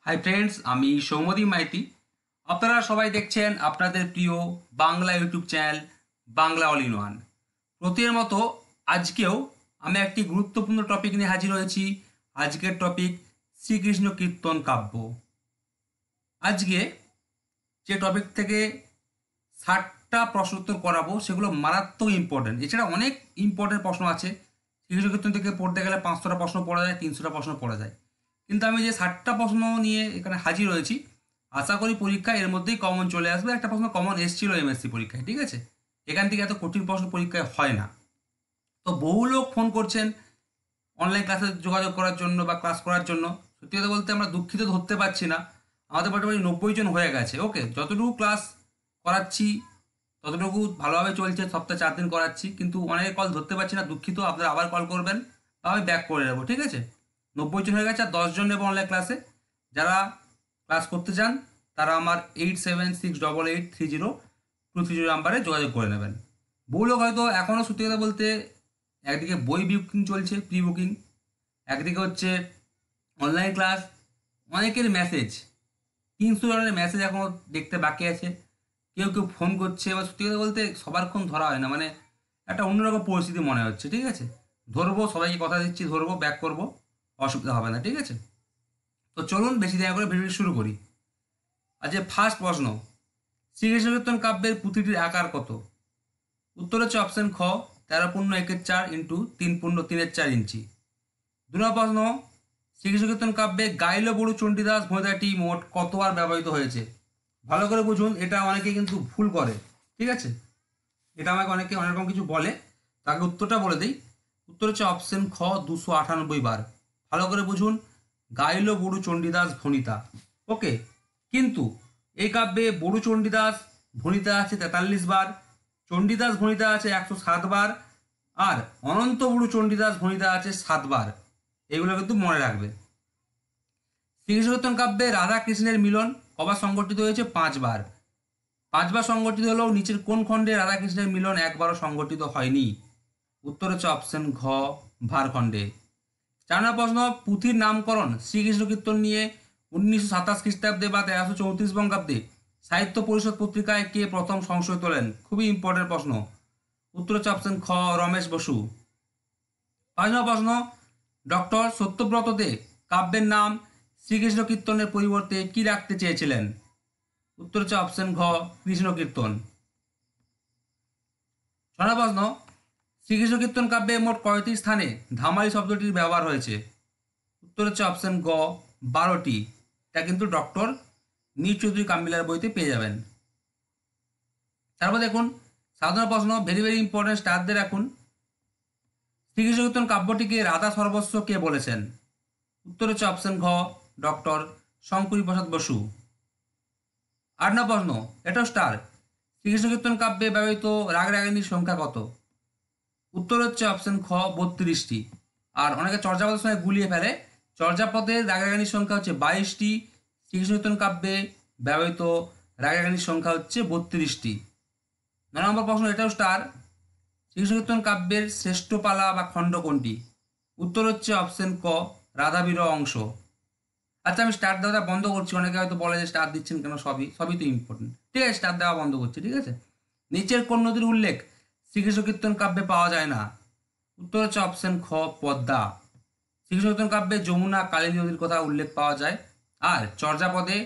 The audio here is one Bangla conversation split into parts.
হাই ফ্রেন্ডস, আমি সৌম্যদীপ মাইতি। আপনারা সবাই দেখছেন আপনাদের প্রিয় Bangla YouTube channel Bangla all in one. প্রতির মতো আজকেও আমি একটি গুরুত্বপূর্ণ টপিক নিয়ে হাজির হয়েছি। আজকের টপিক শ্রীকৃষ্ণ কীর্তন কাব্য। আজকে যে টপিক থেকে 60টা প্রশ্ন উত্তর করাবো সেগুলো মারাত্মক ইম্পর্টেন্ট। এছাড়া অনেক ইম্পর্টেন্ট প্রশ্ন আছে। শ্রীকৃষ্ণ কীর্তন থেকে পড়তে গেলে 500টা প্রশ্ন পড়া যায়, 300টা প্রশ্ন পড়া যায়। কিন্তু আমি যে 60টা প্রশ্ন নিয়ে এখানে হাজির হয়েছি, আশা করি পরীক্ষায় এর মধ্যেই কমন চলে আসবে। একটা প্রশ্ন কমন এসেছিল এমএসসি পরীক্ষায়, ঠিক আছে? এখান থেকে এত কঠিন প্রশ্ন পরীক্ষায় হয় না। তো বহু লোক ফোন করছেন অনলাইন ক্লাসে যোগাযোগ করার জন্য বা ক্লাস করার জন্য। সত্যি কথা বলতে আমরা দুঃখিত ধরতে পারছি না, আমাদের মোটামুটি 90 জন হয়ে গেছে। ওকে, যতটুকু ক্লাস করাচ্ছি ততটুকু ভালোভাবে চলছে, সপ্তাহে 4 দিন করাচ্ছি, কিন্তু অনেকে কল ধরতে পারছি না, দুঃখিত। আপনারা আবার কল করবেন বা আমি ব্যাক করে নেবো, ঠিক আছে? 90 জন হয়ে গেছে, আর 10 জন নেবো অনলাইন ক্লাসে। যারা ক্লাস করতে চান তারা আমার 8768830230 নাম্বারে যোগাযোগ করে নেবেন। বহু লোক হয়তো এখনও সত্যি কথা বলতে একদিকে বই বুকিং চলছে, প্রি বুকিং, একদিকে হচ্ছে অনলাইন ক্লাস, অনেকের মেসেজ, 300 জনের মেসেজ এখনও দেখতে বাকি আছে। কেউ কেউ ফোন করছে, বা সত্যি কথা বলতে সবারক্ষণ ধরা হয় না, মানে একটা অন্যরকম পরিস্থিতি মনে হচ্ছে, ঠিক আছে? ধরবো, সবাইকে কথা দিচ্ছি, ধরবো, ব্যাক করবো, অসুবিধা হবে না, ঠিক আছে? তো চলুন বেশি দেরি করে ভিডিওটি শুরু করি। আচ্ছা, ফার্স্ট প্রশ্ন, শ্রীকৃষ্ণ কীর্তন কাব্যের পুঁথিটির আকার কত? উত্তর হচ্ছে অপশন খ, 13.1/4 ইন্টু 3.3/4 ইঞ্চি। 2 নম্বর প্রশ্ন, শ্রীকৃষ্ণ কীর্তন কাব্যে গাইল বড়ু চণ্ডীদাস ভোঁদাটি মোট কতবার ব্যবহৃত হয়েছে? ভালো করে বুঝুন, এটা অনেকে কিন্তু ভুল করে, ঠিক আছে? এটা আমাকে অনেকে অনেক রকম কিছু বলে, তাকে উত্তরটা বলে দিই। উত্তর হচ্ছে অপশন খ, 298 বার। ভালো করে বুঝুন, গাইল বড়ু চণ্ডীদাস ভণিতা। ওকে, কিন্তু এই কাব্যে বড়ু চণ্ডীদাস ভণিতা আছে 43 বার, চণ্ডীদাস ভণিতা আছে 107 বার, আর অনন্ত বড়ু চণ্ডীদাস ভণিতা আছে 7 বার। এগুলো কিন্তু মনে রাখবে। শ্রীকৃষ্ণ কীর্তন কাব্যে রাধা কৃষ্ণের মিলন কবার সংঘটিত হয়েছে? 5 বার। 5 বার সংঘটিত হলেও নিচের কোন খণ্ডে রাধাকৃষ্ণের মিলন একবারও সংঘটিত হয়নি? উত্তর হচ্ছে অপশন ঘ, ভারখণ্ডে। 4 নম্বর প্রশ্ন, পুঁথির নামকরণ শ্রীকৃষ্ণ কীর্তন নিয়ে 1927 খ্রিস্টাব্দে বা 1334 বঙ্গাব্দে সাহিত্য পরিষদ পত্রিকায় কে প্রথম সংশয় তোলেন? খুবই ইম্পর্টেন্ট প্রশ্ন। উত্তর হচ্ছে অপশন খ, রমেশ বসু। 5 নম্বর প্রশ্ন, ডক্টর সত্যব্রত দে কাব্যের নাম শ্রীকৃষ্ণ কীর্তনের পরিবর্তে কি রাখতে চেয়েছিলেন? উত্তর হচ্ছে অপশন ঘ, কৃষ্ণ কীর্তন। 6 নম্বর প্রশ্ন, শ্রীকৃষ্ণ কীর্তন কাব্যে মোট কয়টি স্থানে ধামালি শব্দটির ব্যবহার হয়েছে? উত্তর হচ্ছে অপশন গ, 12টি। এটা কিন্তু ডক্টর নীর চৌধুরী কামিলার বইতে পেয়ে যাবেন। তারপর দেখুন 7 নম্বর প্রশ্ন, ভেরি ভেরি ইম্পর্টেন্ট, স্টার দিয়ে রাখুন। শ্রীকৃষ্ণ কীর্তন কাব্যটিকে রাধা সর্বস্ব কে বলেছেন? উত্তর হচ্ছে অপশন ঘ, ডক্টর শঙ্করী প্রসাদ বসু। 8 নম্বর প্রশ্ন, এটাও স্টার, শ্রীকৃষ্ণ কীর্তন কাব্যে ব্যবহৃত রাগ রাগিনীর সংখ্যা কত? উত্তর হচ্ছে অপশন খ, 32টি। আর অনেকে চর্যাপদের সময় গুলিয়ে ফেলে, চর্যাপদের রাগ রাগিনীর সংখ্যা হচ্ছে 22টি, শ্রীকৃষ্ণ কীর্তন কাব্যে ব্যবহৃত রাগ রাগিনীর সংখ্যা হচ্ছে 32টি। 9 নম্বর প্রশ্ন, এটাও স্টার, শ্রীকৃষ্ণ কীর্তন কাব্যের শ্রেষ্ঠ পালা বা খণ্ড কোনটি? উত্তর হচ্ছে অপশন ক, রাধা বিরহ অংশ। আচ্ছা, আমি স্টার দেওয়াটা বন্ধ করছি, অনেকে হয়তো বলে যে স্টার দিচ্ছেন কেন, সবই সবই তো ইম্পর্টেন্ট, ঠিক আছে? স্টার দেওয়া বন্ধ করছি, ঠিক আছে? নিচের কোন নদীর উল্লেখ শ্রীকৃষ্ণ কীর্তন কাব্যে পাওয়া যায় না? উত্তর হচ্ছে অপশন খ, পদ্মা। শ্রীকৃষ্ণ কীর্তন কাব্যে যমুনা কালিন্দী নদীর কথা উল্লেখ পাওয়া যায়, আর চর্যাপদে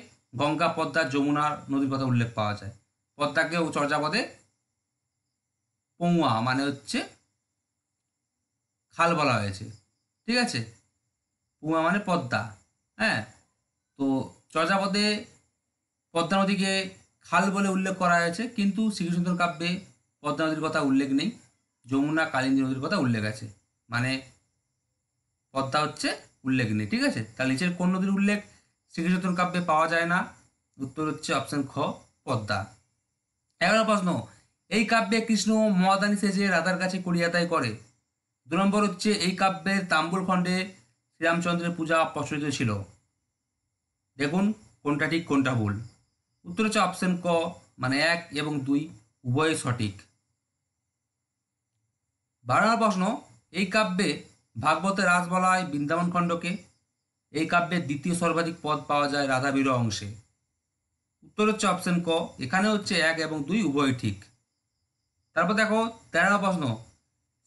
গঙ্গা, পদ্মা, যমুনা নদীর কথা উল্লেখ পাওয়া যায়। পদ্মাকেও চর্যাপদে পৌয়া মানে হচ্ছে খাল বলা হয়েছে, ঠিক আছে? পৌয়া মানে পদ্মা। হ্যাঁ, তো চর্যাপদে পদ্মা নদীকে খাল বলে উল্লেখ করা হয়েছে, কিন্তু শ্রীকৃষ্ণ কাব্যে পদ্মা নদীর কথা উল্লেখ নেই, যমুনা কালিন্দী নদীর কথা উল্লেখ আছে, মানে পদ্মা হচ্ছে উল্লেখ নেই, ঠিক আছে? তাহলে নিচের কোন নদীর উল্লেখ শ্রীকৃষ্ণ কাব্যে পাওয়া যায় না? উত্তর হচ্ছে অপশন খ, পদ্মা। 11 প্রশ্ন, এই কাব্যে কৃষ্ণ মহাদানী সেজে রাধার কাছে করিয়াতাই করে। 2 নম্বর হচ্ছে, এই কাব্যের তাম্বুল খণ্ডে শ্রীরামচন্দ্রের পূজা প্রচলিত ছিল। দেখুন কোনটা ঠিক কোনটা ভুল। উত্তর হচ্ছে অপশন ক, মানে 1 এবং 2 উভয়ই সঠিক। 12 নম্বর প্রশ্ন, এই কাব্যে ভাগবতের রাস বলা হয় বৃন্দাবন খণ্ডকে। এই কাব্যের দ্বিতীয় সর্বাধিক পদ পাওয়া যায় রাধা বিরহ অংশে? উত্তর হচ্ছে অপশন ক, এখানে হচ্ছে 1 এবং 2 উভয় ঠিক। তারপর দেখো 13 প্রশ্ন,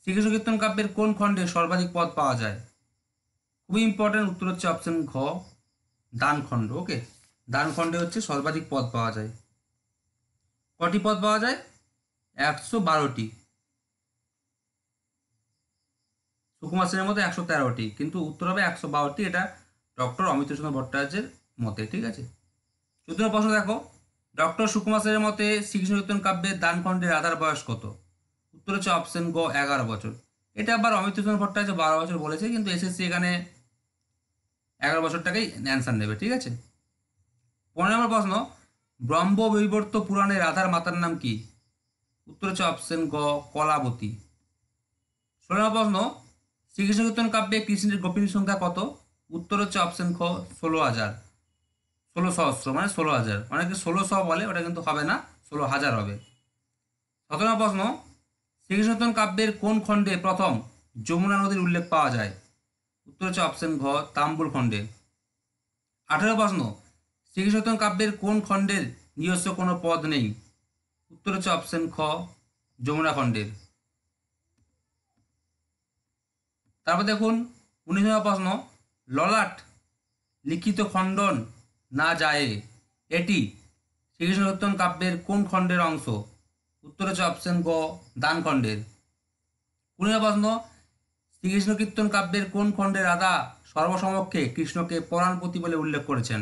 শ্রীকৃষ্ণ কীর্তন কাব্যের কোন খণ্ডে সর্বাধিক পদ পাওয়া যায়? খুবই ইম্পর্টেন্ট, উত্তর হচ্ছে অপশন ঘ, দান খণ্ড। ওকে, দান খণ্ডে হচ্ছে সর্বাধিক পদ পাওয়া যায়। কটি পদ পাওয়া যায়? 112টি। সুকুমার সেনের মধ্যে 113টি, কিন্তু উত্তর হবে 112টি। এটা ডক্টর অমিতচন্দ্র ভট্টাচার্যের মতে, ঠিক আছে। 14 প্রশ্ন দেখো, ডক্টর সুকুমার সেনের মতে শ্রীকৃষ্ণ কীর্তন কাব্যের দান খণ্ডে রাধার বয়স কত? উত্তর হচ্ছে অপশন গ, 11 বছর। এটা আবার অমিতচন্দ্র ভট্টাচার্য 12 বছর বলেছে, কিন্তু এসএসসি এখানে 11 বছরটাকেই অ্যান্সার নেবে, ঠিক আছে। 15 নম্বর প্রশ্ন, ব্রহ্মবৈবর্ত পুরাণে রাধার মাতার নাম কি? উত্তর হচ্ছে অপশন গ, কলাবতী। 16 নম্বর প্রশ্ন, শ্রীকৃষ্ণ কীর্তন কাব্যে কৃষ্ণের গোপিনীর সংখ্যা কত? উত্তর হচ্ছে অপশন খ, 16,000। 16 সহস্র মানে 16,000, অনেকে 1600 বলে, ওটা কিন্তু হবে না, 16,000 হবে। 17 নম্বর প্রশ্ন, শ্রীকৃষ্ণ কীর্তন কাব্যের কোন খণ্ডে প্রথম যমুনা নদীর উল্লেখ পাওয়া যায়? উত্তর হচ্ছে অপশন ঘ, তাম্বুল খণ্ডে। 18 প্রশ্ন, শ্রীকৃষ্ণ কীর্তন কাব্যের কোন খণ্ডের নিজস্ব কোনো পদ নেই? উত্তর হচ্ছে অপশন খ, যমুনা খণ্ডের। তারপর দেখুন 19 নম্বর প্রশ্ন, ললাট লিখিত খণ্ডন না যায়, এটি শ্রীকৃষ্ণ কীর্তন কাব্যের কোন খণ্ডের অংশ? উত্তর হচ্ছে অপশন গ, দান খণ্ডের। 20 নম্বর প্রশ্ন, শ্রীকৃষ্ণ কীর্তন কাব্যের কোন খণ্ডে রাধা সর্বসমক্ষে কৃষ্ণকে পরাণপতি বলে উল্লেখ করেছেন?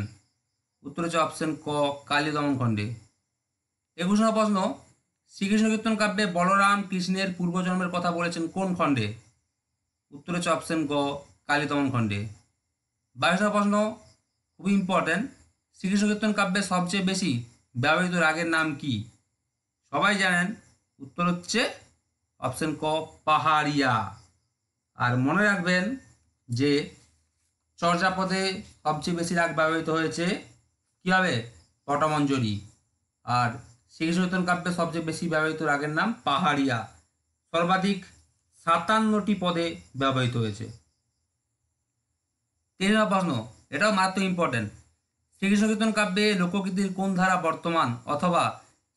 উত্তর হচ্ছে অপশন ক, কালী দমন খণ্ডে। 21 নম্বর প্রশ্ন, শ্রীকৃষ্ণ কীর্তন কাব্যে বলরাম কৃষ্ণের পূর্বজন্মের কথা বলেছেন কোন খণ্ডে? উত্তর হচ্ছে অপশন গ, কালী দমন খণ্ডে। 22 নম্বর প্রশ্ন, খুবই ইম্পর্টেন্ট, শ্রীকৃষ্ণ কীর্তন কাব্যে সবচেয়ে বেশি ব্যবহৃত রাগের নাম কি? সবাই জানেন, উত্তর হচ্ছে অপশন ক, পাহাড়িয়া। আর মনে রাখবেন যে চর্যাপদে সবচেয়ে বেশি রাগ ব্যবহৃত হয়েছে কী হবে? পটমঞ্জরি। আর শ্রীকৃষ্ণ কীর্তন কাব্যে সবচেয়ে বেশি ব্যবহৃত রাগের নাম পাহাড়িয়া, সর্বাধিক 57টি পদে ব্যবহৃত হয়েছে। 3 নম্বর প্রশ্ন, এটাও মাত্র ইম্পর্টেন্ট, শ্রীকৃষ্ণ কীর্তন কাব্যে লোকগীতির কোন ধারা বর্তমান, অথবা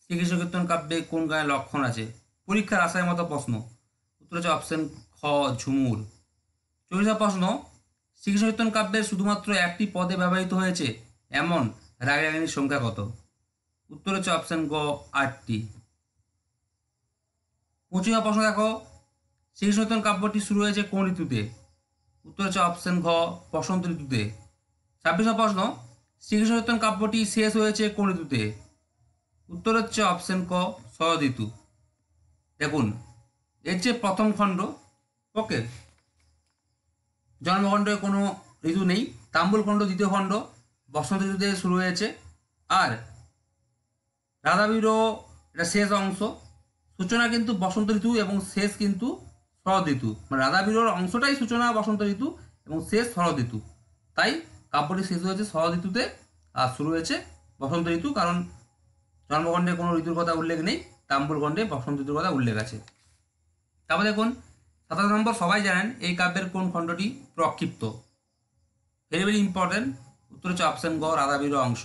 শ্রীকৃষ্ণ কীর্তন কাব্যে কোন গানের লক্ষণ আছে? পরীক্ষার আশায় মতো প্রশ্ন। উত্তর হচ্ছে অপশন খ, ঝুমুর। 24 নম্বর প্রশ্ন, শ্রীকৃষ্ণ কীর্তন কাব্যের শুধুমাত্র একটি পদে ব্যবহৃত হয়েছে এমন রাগিনীর সংখ্যা কত? উত্তর হচ্ছে অপশন গ, 8টি। 25 নম্বর প্রশ্ন দেখো, শ্রীকৃষ্ণ কীর্তন কাব্যটি শুরু হয়েছে কোন ঋতুতে? উত্তর হচ্ছে অপশন ঘ, বসন্ত ঋতুতে। 26 নম্বর প্রশ্ন, শ্রীকৃষ্ণ কীর্তন কাব্যটি শেষ হয়েছে কোন ঋতুতে? উত্তর হচ্ছে অপশন ক, শরৎ ঋতু। দেখুন, এর যে প্রথম খণ্ড, ওকে, জন্মখণ্ডে কোনো ঋতু নেই, তাম্বুল খণ্ড দ্বিতীয় খণ্ড বসন্ত ঋতুতে শুরু হয়েছে, আর রাধা বিরহ এটা শেষ অংশ, সূচনা কিন্তু বসন্ত ঋতু এবং শেষ কিন্তু শরৎ ঋতু, মানে রাধা বিরহর অংশটাই সূচনা বসন্ত ঋতু এবং শেষ শরৎ ঋতু। তাই কাব্যটি শেষ হয়েছে শরৎ ঋতুতে আর শুরু হয়েছে বসন্ত ঋতু, কারণ জন্মখণ্ডে কোনো ঋতুর কথা উল্লেখ নেই, তাম্বুল খণ্ডে বসন্ত ঋতুর কথা উল্লেখ আছে। তারপর দেখুন 27 নম্বর, সবাই জানেন এই কাব্যের কোন খণ্ডটি প্রক্ষিপ্ত? ভেরি ভেরি ইম্পর্টেন্ট, উত্তর হচ্ছে অপশন গ, রাধা বিরহ অংশ।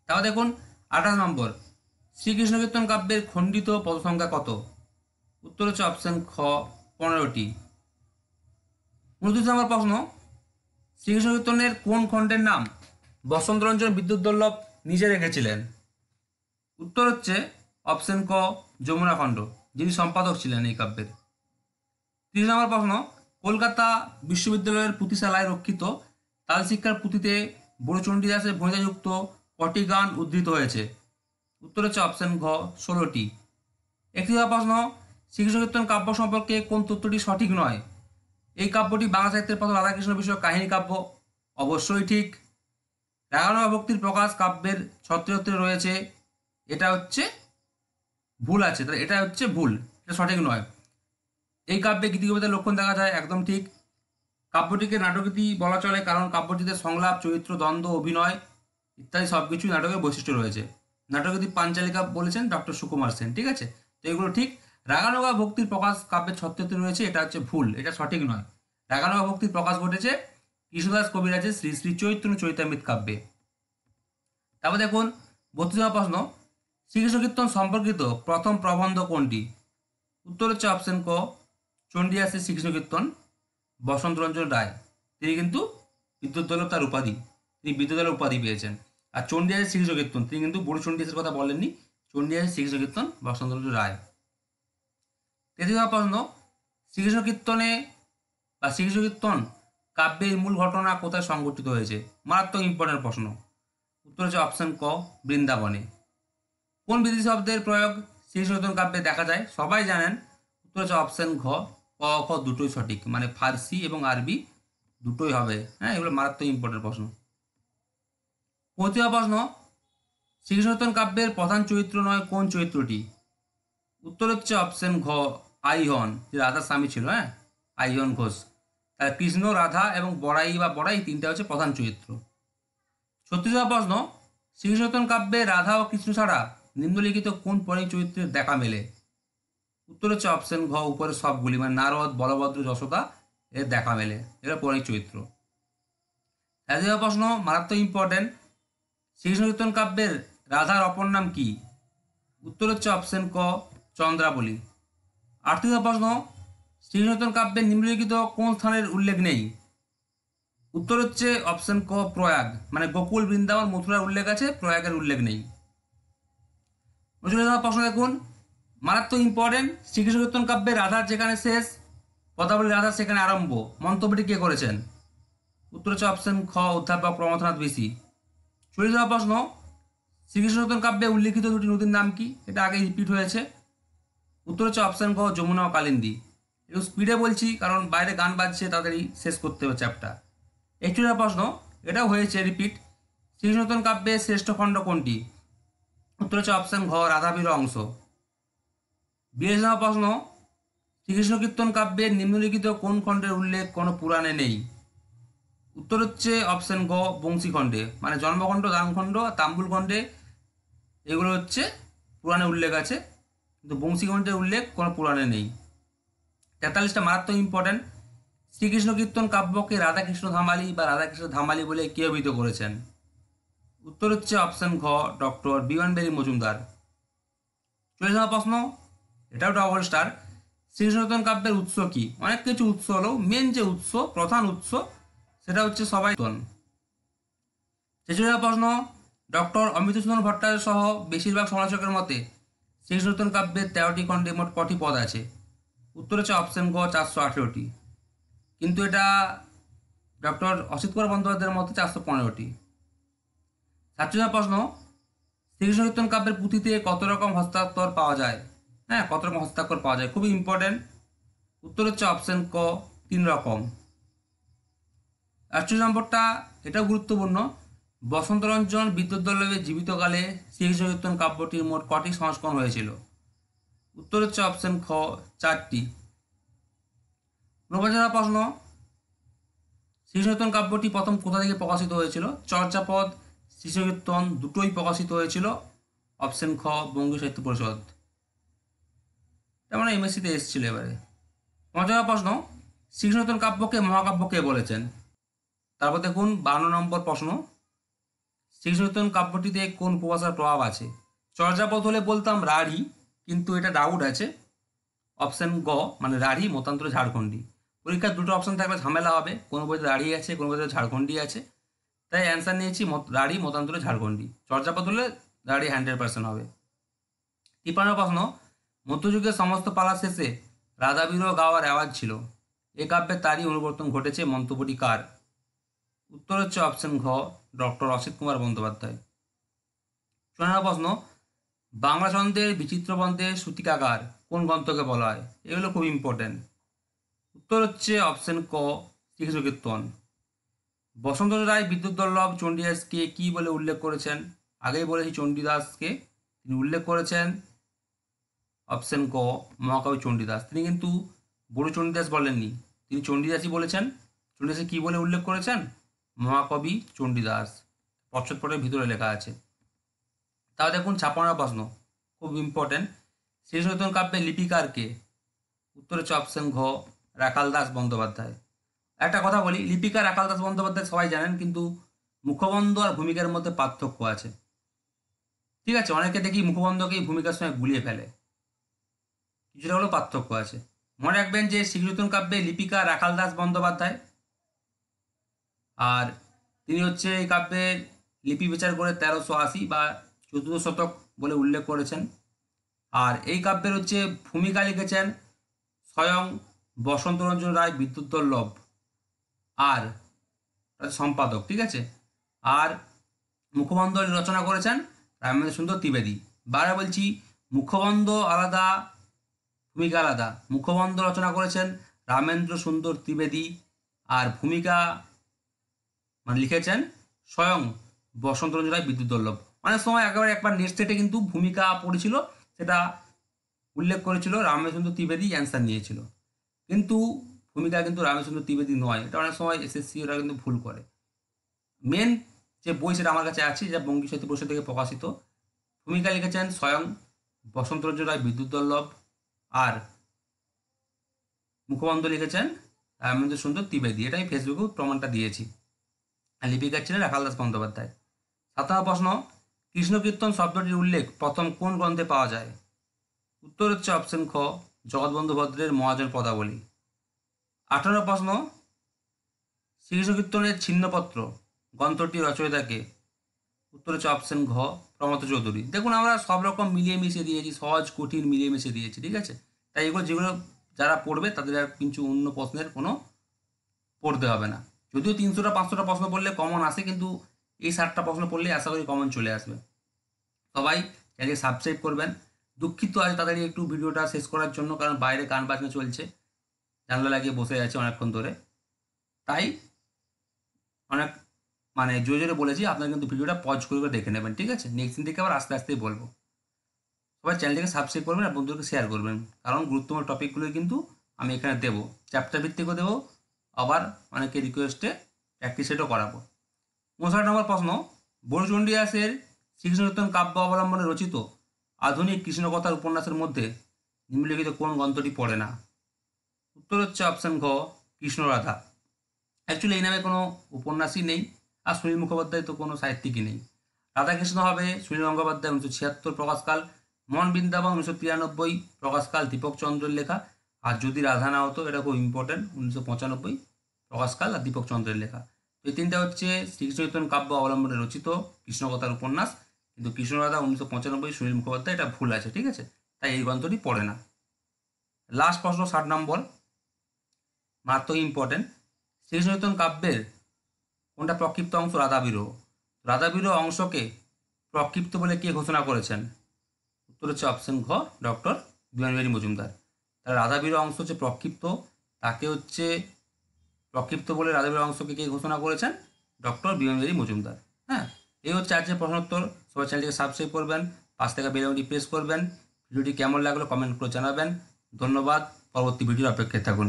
তারপর দেখুন 28 নম্বর, শ্রীকৃষ্ণ কীর্তন কাব্যের খণ্ডিত পদ সংখ্যা কত? উত্তর হচ্ছে অপশন খ, 15টি। 29 নম্বর প্রশ্ন, শ্রীকৃষ্ণ কীর্তনের কোন খণ্ডের নাম বসন্তরঞ্জন বিদ্যুৎ নিজে রেখেছিলেন? উত্তর হচ্ছে অপশন ক, যমুনা খণ্ড, যিনি সম্পাদক ছিলেন এই কাব্যের। 30 নম্বর প্রশ্ন, কলকাতা বিশ্ববিদ্যালয়ের পুঁথিশালায় রক্ষিত তাল শিক্ষার পুঁথিতে বুড়ো চণ্ডীদাসের ভণিতাযুক্ত কটি গান উদ্ধৃত হয়েছে? উত্তর হচ্ছে অপশন ঘ, 16টি। 31 নম্বর প্রশ্ন, শ্রীকৃষ্ণ কীর্তন কাব্য সম্পর্কে কোন তথ্যটি সঠিক নয়? এই কাব্যটি বাংলা সাহিত্যের প্রথম রাধাকৃষ্ণ বিষয়ক কাহিনী কাব্য, অবশ্যই ঠিক। রাগানুগা ভক্তির প্রকাশ কাব্যের ছত্রে রয়েছে, এটা হচ্ছে ভুল আছে, তাহলে এটা হচ্ছে ভুল, এটা সঠিক নয়। এই কাব্যে গীতিকবিতার লক্ষণ দেখা যায়, একদম ঠিক। কাব্যটিকে নাটকীতি বলা চলে কারণ কাব্যটিতে সংলাপ, চরিত্র, দ্বন্দ্ব, অভিনয় ইত্যাদি সব কিছুই নাটকের বৈশিষ্ট্য রয়েছে। নাটকীতি পাঞ্চালিকা বলেছেন ডক্টর সুকুমার সেন, ঠিক আছে, তো এগুলো ঠিক। রাগানুগা ভক্তির প্রকাশ কাব্যের ছত্রে রয়েছে, এটা হচ্ছে ভুল, এটা সঠিক নয়। রাগানুগা ভক্তির প্রকাশ ঘটেছে কৃষ্ণদাস কবিরাজের শ্রী শ্রী চৈতন্য চরিতামৃত কাব্যে। তারপর দেখুন 32 নম্বর প্রশ্ন, শ্রীকৃষ্ণ কীর্তন সম্পর্কিত প্রথম প্রবন্ধ কোনটি? উত্তর হচ্ছে অপশন ক চণ্ডীদাসের শ্রীকৃষ্ণ কীর্তন। বসন্তরঞ্জন রায় তিনি কিন্তু বিদ্যুৎ তার উপাধি, তিনি বিদ্যুৎ উপাধি পেয়েছেন। আর চণ্ডীদাসের শ্রীকৃষ্ণ কীর্তন তিনি কিন্তু বুড়ো চণ্ডীদাসের কথা বলেননি, চণ্ডীদাসের শ্রীকৃষ্ণ কীর্তন বসন্তরঞ্জন রায়। 33 নম্বর প্রশ্ন, শ্রীকৃষ্ণ কীর্তনে বা শ্রীকৃষ্ণ কীর্তন কাব্যের মূল ঘটনা কোথায় সংঘটিত হয়েছে? মারাত্মক ইম্পর্টেন্ট প্রশ্ন। উত্তর হচ্ছে অপশন ক বৃন্দাবনে। কোন বিদেশি শব্দের প্রয়োগ শ্রীকৃষ্ণ কীর্তন কাব্যে দেখা যায়? সবাই জানেন, উত্তর হচ্ছে অপশন ঘ ক খ দুটোই সঠিক, মানে ফার্সি এবং আরবি দুটোই হবে। হ্যাঁ, এগুলো মারাত্মক ইম্পর্টেন্ট প্রশ্ন। 35 প্রশ্ন, শ্রীকৃষ্ণ কীর্তন কাব্যের প্রধান চরিত্র নয় কোন চরিত্রটি? উত্তর হচ্ছে অপশন ঘ আইহন, যে রাধার স্বামী ছিল। হ্যাঁ, আইহন ঘোষ। তাহলে কৃষ্ণ, রাধা এবং বড়াই বা বড়াই তিনটা হচ্ছে প্রধান চরিত্র। 36 প্রশ্ন, শ্রীকৃষ্ণ কীর্তন কাব্যে রাধা ও কৃষ্ণ ছাড়া নিম্নলিখিত কোন পৌরাণিক চরিত্রের দেখা মেলে? উত্তর হচ্ছে অপশন ঘ উপরে সবগুলি, মানে নারদ, বলভদ্র, যশোদা এর দেখা মেলে, এরা পৌরাণিক চরিত্র। 37 প্রশ্ন মারাত্মক ইম্পর্টেন্ট, শ্রীকৃষ্ণ কীর্তন কাব্যের রাধার অপর নাম কি? উত্তর হচ্ছে অপশন ক চন্দ্রাবলী। 38 প্রশ্ন, শ্রীকৃষ্ণ কীর্তন কাব্যের নিম্নলিখিত কোন স্থানের উল্লেখ নেই? উত্তর হচ্ছে অপশন ক প্রয়াগ, মানে গোকুল, বৃন্দাবন, মথুরার উল্লেখ আছে, প্রয়াগের উল্লেখ নেই। 39 প্রশ্ন দেখুন, মারাত্মক ইম্পর্টেন্ট, শ্রীকৃষ্ণ কীর্তন কাব্যে রাধার যেখানে শেষ, পদাবলী রাধার সেখানে আরম্ভ, মন্তব্যটি কে করেছেন? উত্তর হচ্ছে অপশন খ অধ্যাপক প্রমথনাথ ঋষি। 40 প্রশ্ন, শ্রীকৃষ্ণ কীর্তন কাব্যে উল্লিখিত দুটি নদীর নাম কি? এটা আগে রিপিট হয়েছে। উত্তর হচ্ছে অপশন ক যমুনা ও কালিন্দী। একটু স্পিডে বলছি কারণ বাইরে গান বাজছে, তাড়াতাড়ি শেষ করতে হবে চ্যাপ্টার। 41 প্রশ্ন, এটাও হয়েছে রিপিট, শ্রীকৃষ্ণ কীর্তন কাব্যের শ্রেষ্ঠ খণ্ড কোনটি? উত্তর হচ্ছে অপশন ঘ রাধাবীর অংশ। 42 প্রশ্ন, শ্রীকৃষ্ণ কীর্তন কাব্যের নিম্নলিখিত কোন খণ্ডের উল্লেখ কোনো পুরাণে নেই? উত্তর হচ্ছে অপশন গ বংশীখণ্ডে, মানে জন্মখণ্ড, দানখণ্ড, তাম্বুলখণ্ডে এগুলো হচ্ছে পুরাণে উল্লেখ আছে, কিন্তু বংশীখণ্ডের উল্লেখ কোনো পুরাণে নেই। 43টা মারাত্মক ইম্পর্টেন্ট, শ্রীকৃষ্ণ কীর্তন কাব্যকে রাধাকৃষ্ণ ধামালি বা রাধাকৃষ্ণ ধামালি বলে কে অভিহিত করেছেন? উত্তর হচ্ছে অপশন ঘ ডক্টর বিমানবেরি মজুমদার। 40 প্রশ্ন, এটাও ডবল স্টার, শ্রীকৃষ্ণ কীর্তন কাব্যের উৎস কি? অনেক কিছু উৎস হলেও মেন যে উৎস, প্রধান উৎস, সেটা হচ্ছে সবাই। 46 প্রশ্ন, ডক্টর অমৃতসূদন ভট্টাচার্য সহ বেশিরভাগ সমালোচকের মতে শ্রীকৃষ্ণ কীর্তন কাব্যের 13টি খণ্ডে মোট কটি পদ আছে? উত্তর হচ্ছে অপশন গ 418টি, কিন্তু এটা ডক্টর অসিত কুমার বন্দ্যোপাধ্যায়ের মতে 415টি। 47 প্রশ্ন, শ্রীকৃষ্ণ কীর্তন কাব্যের পুঁথিতে কত রকম হস্তাক্ষর পাওয়া যায়? হ্যাঁ, কত রকম হস্তাক্ষর পাওয়া যায়, খুবই ইম্পর্টেন্ট। উত্তর হচ্ছে অপশন ক 3 রকম। 48 নম্বরটা এটাও গুরুত্বপূর্ণ, বসন্তরঞ্জন বিদ্যুৎ জীবিতকালে শ্রীকৃষ্ণ কীর্তন কাব্যটির মোট কটি সংস্করণ হয়েছিল? উত্তর হচ্ছে অপশন খ 4টি। 49 প্রশ্ন, শ্রীকৃষ্ণ কীর্তন কাব্যটি প্রথম কোথা থেকে প্রকাশিত হয়েছিল? চর্যাপদ, শ্রীকৃষ্ণ কীর্তন দুটোই প্রকাশিত হয়েছিল, অপশন খ বঙ্গীয় সাহিত্য পরিষদ। তেমন এমএসসিতে এসেছিল। এবারে 50 প্রশ্ন, শ্রীকৃষ্ণ কীর্তন কাব্যকে মহাকাব্য কে বলেছেন? তারপর দেখুন 52 নম্বর প্রশ্ন, শ্রীকৃষ্ণ কীর্তন কাব্যটিতে কোন উপভাষার প্রভাব আছে? চর্যাপদ হলে বলতাম রাঢ়ী, কিন্তু এটা ডাউট আছে, অপশন গ মানে রাঢ়ী মতান্তরে ঝাড়খণ্ডী। পরীক্ষার দুটো অপশন থাকলে ঝামেলা হবে, কোনো বইতে রাঢ়ী আছে, কোনো বইতে ঝাড়খণ্ডী আছে, তাই অ্যান্সার নিয়েছি রাঢ়ী মতান্তরে ঝাড়খণ্ডী। চর্যাপদ হলে রাঢ়ী 100% হবে। 53 প্রশ্ন, মধ্যযুগের সমস্ত পালা শেষে রাধাবিরহ গাওয়ার রেওয়াজ ছিল, এ কাব্যে তারই অনুবর্তন ঘটেছে, মন্তব্যটি কার? উত্তর হচ্ছে অপশন ঘ ডক্টর অসিত কুমার বন্দ্যোপাধ্যায়। 54 প্রশ্ন, বাংলা ছন্দের বিচিত্র বন্ধের সূতিকাগার কোন গ্রন্থকে বলা হয়? এগুলো খুব ইম্পর্টেন্ট। উত্তর হচ্ছে অপশন ক শ্রীকৃষ্ণ কীর্তন। বসন্ত রায় বিদ্যুৎ চণ্ডীদাসকে কি বলে উল্লেখ করেছেন? আগেই বলেছি চণ্ডীদাসকে তিনি উল্লেখ করেছেন, অপশন ক মহাকবি চণ্ডীদাস। তিনি কিন্তু বুড়ো চণ্ডীদাস বলেননি, তিনি চণ্ডীদাসই বলেছেন। চণ্ডীদাসকে কি বলে উল্লেখ করেছেন? মহাকবি চণ্ডীদাস, পশ্চাৎপটের ভিতরে লেখা আছে। তাহলে দেখুন 56 প্রশ্ন খুব ইম্পর্টেন্ট, শ্রীকৃষ্ণ কীর্তন কাব্যের লিপিকার কে? উত্তর হচ্ছে অপশন ঘ রাখাল দাস বন্দ্যোপাধ্যায়। একটা কথা বলি, লিপিকা রাখাল দাস বন্দ্যোপাধ্যায় সবাই জানেন, কিন্তু মুখবন্ধ আর ভূমিকার মধ্যে পার্থক্য আছে। ঠিক আছে, অনেকে দেখি মুখবন্ধকেই ভূমিকার সময় গুলিয়ে ফেলে, কিছুটা হলেও পার্থক্য আছে। মনে রাখবেন যে শ্রীকীর্তন কাব্যে লিপিকা রাখাল দাস বন্দ্যোপাধ্যায়, আর তিনি হচ্ছে এই কাব্যের লিপি বিচার করে 1380 বা 14 শতক বলে উল্লেখ করেছেন। আর এই কাব্যের হচ্ছে ভূমিকা লিখেছেন স্বয়ং বসন্তরঞ্জন রায় বিদ্যুৎবল্লভ, আর সম্পাদক। ঠিক আছে, আর মুখবন্ধ রচনা করেছেন রামেন্দ্র সুন্দর ত্রিবেদী। বারে বলছি, মুখবন্ধ আলাদা, ভূমিকা আলাদা। মুখবন্ধ রচনা করেছেন রামেন্দ্র সুন্দর ত্রিবেদী, আর ভূমিকা মানে লিখেছেন স্বয়ং বসন্তরঞ্জন রায় বিদ্যুৎবল্লভ। অনেক সময় একেবারে একবার নেট সেটে কিন্তু ভূমিকা পড়েছিল, সেটা উল্লেখ করেছিল রামেন্দ্র সুন্দর ত্রিবেদী, অ্যান্সার নিয়েছিল, কিন্তু ভূমিকা কিন্তু রামেন্দ্র সুন্দর ত্রিবেদী নয়। এটা অনেক সময় এসএসসি ওরা কিন্তু ভুল করে। মেন যে বই সেটা আমার কাছে আছে, যা বঙ্গীয় সাহিত্য পরিষদ থেকে প্রকাশিত। ভূমিকা লিখেছেন স্বয়ং বসন্তরঞ্জন রায় বিদ্যুৎবল্লভ, আর মুখবন্ধ লিখেছেন রামেন্দ্র সুন্দর ত্রিবেদী। এটা আমি ফেসবুকেও প্রমাণটা দিয়েছি। আর লিপিকা ছিলেন রাখাল দাস বন্দ্যোপাধ্যায়। 7 নম্বর প্রশ্ন, কৃষ্ণকীর্তন শব্দটির উল্লেখ প্রথম কোন গ্রন্থে পাওয়া যায়? উত্তর হচ্ছে অপশন খ, জগৎবন্ধু ভদ্রের মহাজন পদাবলী। 8 নম্বর প্রশ্ন, শ্রীকৃষ্ণকীর্তনের ছিন্নপত্র গ্রন্থটি রচয়িতাকে? উত্তর হচ্ছে অপশন ঘ, প্রমথ চৌধুরী। দেখুন, আমরা সব রকম মিলিয়ে মিশিয়ে দিয়েছি, সহজ কঠিন মিলিয়ে মিশিয়ে দিয়েছি। ঠিক আছে, তাই এগুলো যেগুলো যারা পড়বে তাদের আর কিছু অন্য প্রশ্নের কোনো পড়তে হবে না। যদিও 300টা 500টা প্রশ্ন পড়লে কমন আসে, কিন্তু এই 60টা প্রশ্ন পড়লে আশা করি কমন চলে আসবে। সবাই চ্যানেলকে সাবস্ক্রাইব করবেন। দুঃখিত আজ তাড়াতাড়ি একটু ভিডিওটা শেষ করার জন্য, কারণ বাইরে গান বাজনা চলছে, জানলা লাগিয়ে বসে আছে অনেকক্ষণ ধরে, তাই অনেক মানে জোরে জোরে বলেছি। আপনারা কিন্তু ভিডিওটা পজ করে করে দেখে নেবেন। ঠিক আছে, নেক্সট দিন থেকে আবার আস্তে আস্তেই বলবো। সবাই চ্যানেলটাকে সাবস্ক্রাইব করবেন আর বন্ধুদেরকে শেয়ার করবেন, কারণ গুরুত্বপূর্ণ টপিকগুলো কিন্তু আমি এখানে দেবো, চ্যাপ্টার ভিত্তিকও দেবো, আবার অনেকে রিকোয়েস্টে প্র্যাকটিস সেটও করাবো। 59 নম্বর প্রশ্ন, বড়চণ্ডীদাসের শ্রীকৃষ্ণকীর্তন কাব্য অবলম্বনে রচিত আধুনিক কৃষ্ণকথার উপন্যাসের মধ্যে নিম্নলিখিত কোন গ্রন্থটি পড়ে না? উত্তর হচ্ছে অপশন ঘ, কৃষ্ণরাধা। অ্যাকচুয়ালি এই নামে কোনো উপন্যাসই নেই, আর সুনীল মুখোপাধ্যায় তো কোনো সাহিত্যিকই নেই। রাধাকৃষ্ণ হবে সুনীল গঙ্গোপাধ্যায় 1976 প্রকাশকাল, মন বৃন্দাবন 1993 প্রকাশকাল দীপক চন্দ্রের লেখা, আর যদি রাধা না হতো, এটা খুব ইম্পর্টেন্ট, 1995 প্রকাশকাল আর দীপক চন্দ্রের লেখা। তো এই তিনটা হচ্ছে শ্রীকৃষ্ণকীর্তন কাব্য অবলম্বনে রচিত কৃষ্ণকথার উপন্যাস, কিন্তু কৃষ্ণরাধা 1995 সুনীল মুখোপাধ্যায়, এটা ভুল আছে। ঠিক আছে, তাই এই গ্রন্থটি পড়ে না। লাস্ট প্রশ্ন 60 নম্বর, মারাত্মক ইম্পর্টেন্ট। শ্রীকৃষ্ণকীর্তন কাব্যের কোনটা প্রক্ষিপ্ত অংশ? রাধাবিরহ। রাধাবিরহ অংশকে প্রক্ষিপ্ত বলে কে ঘোষণা করেছেন? উত্তর হচ্ছে অপশন ঘ, ডক্টর বিমান বিহারী মজুমদার। তাহলে রাধাবিরহ অংশ হচ্ছে প্রক্ষিপ্ত, তাকে হচ্ছে প্রক্ষিপ্ত বলে রাধাবিরহ অংশকে কে ঘোষণা করেছেন? ডক্টর বিমান বিহারী মজুমদার। হ্যাঁ, এই হচ্ছে আজকের প্রশ্নোত্তর। সবাই চ্যানেলটিকে সাবস্ক্রাইব করবেন, পাশ থেকে বেল আইকনটি প্রেস করবেন। ভিডিওটি কেমন লাগলো কমেন্ট করে জানাবেন। ধন্যবাদ, পরবর্তী ভিডিওর অপেক্ষায় থাকুন।